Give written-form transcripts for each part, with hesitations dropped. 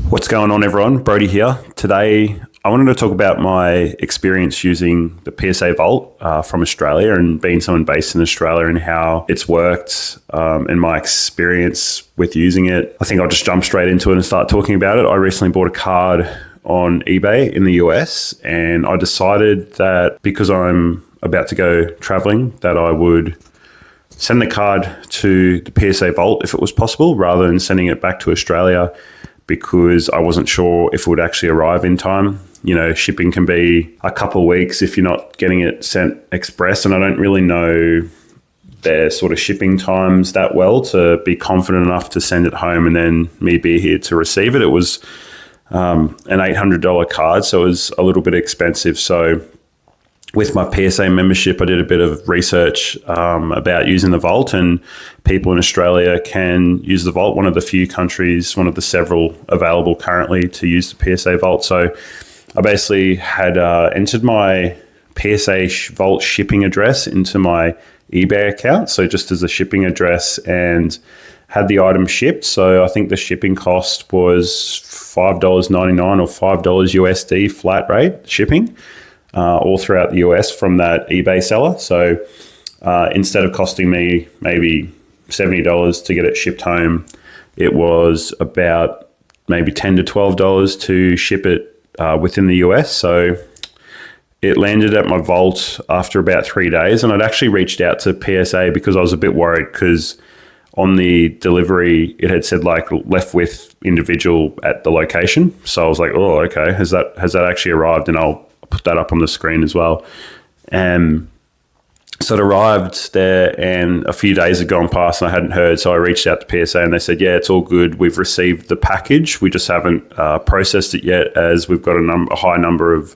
What's going on, everyone? Brody here. Today, I wanted to talk about my experience using the PSA Vault from Australia and being someone based in Australia and how it's worked and my experience with using it. I think I'll just jump straight into it and start talking about it. I recently bought a card on eBay in the US, and I decided that because I'm about to go traveling, that I would send the card to the PSA Vault if it was possible, rather than sending it back to Australia, because I wasn't sure if it would actually arrive in time. You know, shipping can be a couple of weeks if you're not getting it sent express, and I don't really know their sort of shipping times that well to be confident enough to send it home and then me be here to receive it. It was an $800 card, so it was a little bit expensive. So with my PSA membership, I did a bit of research about using the Vault, and people in Australia can use the Vault, one of the few countries, one of the several available currently to use the PSA Vault. So I basically had entered my PSA Vault shipping address into my eBay account, so just as a shipping address, and had the item shipped. So I think the shipping cost was $5.99 or $5 USD flat rate shipping. All throughout the US from that eBay seller. So instead of costing me maybe $70 to get it shipped home, it was about maybe $10 to $12 to ship it within the US. So it landed at my vault after about 3 days, and I'd actually reached out to PSA because I was a bit worried, because on the delivery it had said like left with individual at the location. So I was like, oh, okay, has that actually arrived? And I'll put that up on the screen as well. So it arrived there, and a few days had gone past and I hadn't heard. So I reached out to PSA and they said, yeah, it's all good. We've received the package. We just haven't processed it yet, as we've got a high number of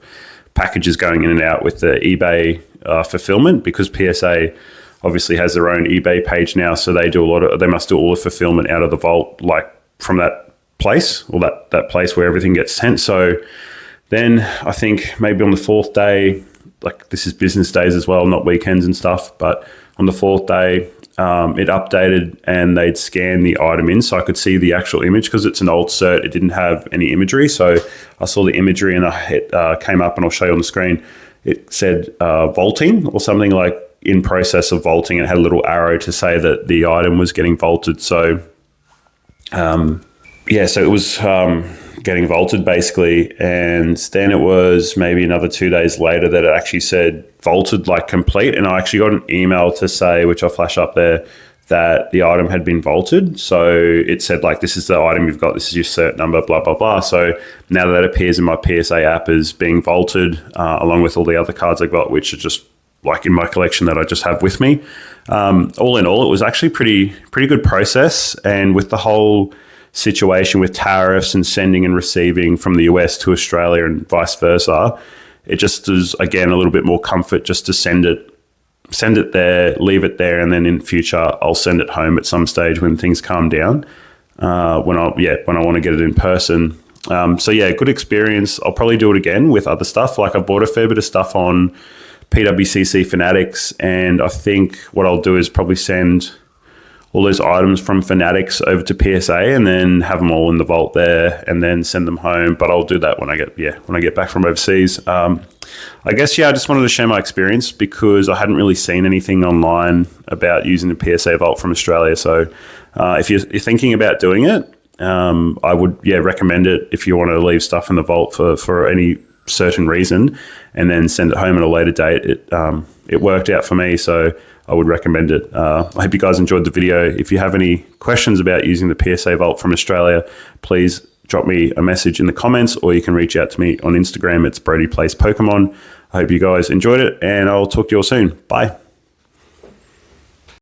packages going in and out with the eBay fulfillment, because PSA obviously has their own eBay page now. So they must do all the fulfillment out of the Vault, like from that place, or that place where everything gets sent. So then I think maybe on the fourth day, like this is business days as well, not weekends and stuff, but on the fourth day, it updated and they'd scanned the item in so I could see the actual image, because it's an old cert. It didn't have any imagery. So I saw the imagery and it came up, and I'll show you on the screen. It said vaulting or something like in process of vaulting. It had a little arrow to say that the item was getting vaulted. So so it was getting vaulted basically, and then it was maybe another 2 days later that it actually said vaulted, like complete, and I actually got an email to say, which I'll flash up there, that the item had been vaulted. So it said like, this is the item you've got, this is your cert number, blah blah blah. So now that appears in my PSA app as being vaulted, along with all the other cards I got, which are just like in my collection that I just have with me. All in all, it was actually pretty good process, and with the whole situation with tariffs and sending and receiving from the US to Australia and vice versa, it just is, again, a little bit more comfort just to send it there, leave it there, and then in future I'll send it home at some stage when things calm down, when I want to get it in person. Good experience. I'll probably do it again with other stuff. Like I bought a fair bit of stuff on PWCC Fanatics, and I think what I'll do is probably send all those items from Fanatics over to PSA and then have them all in the Vault there and then send them home. But I'll do that when I get back from overseas. I just wanted to share my experience because I hadn't really seen anything online about using the PSA Vault from Australia. So if you're thinking about doing it, I would recommend it if you want to leave stuff in the Vault for any certain reason and then send it home at a later date. It worked out for me, so I would recommend it. I hope you guys enjoyed the video. If you have any questions about using the PSA Vault from Australia, please drop me a message in the comments, or you can reach out to me on Instagram. It's Brodieplays Pokemon. I hope you guys enjoyed it, and I'll talk to you all soon. Bye.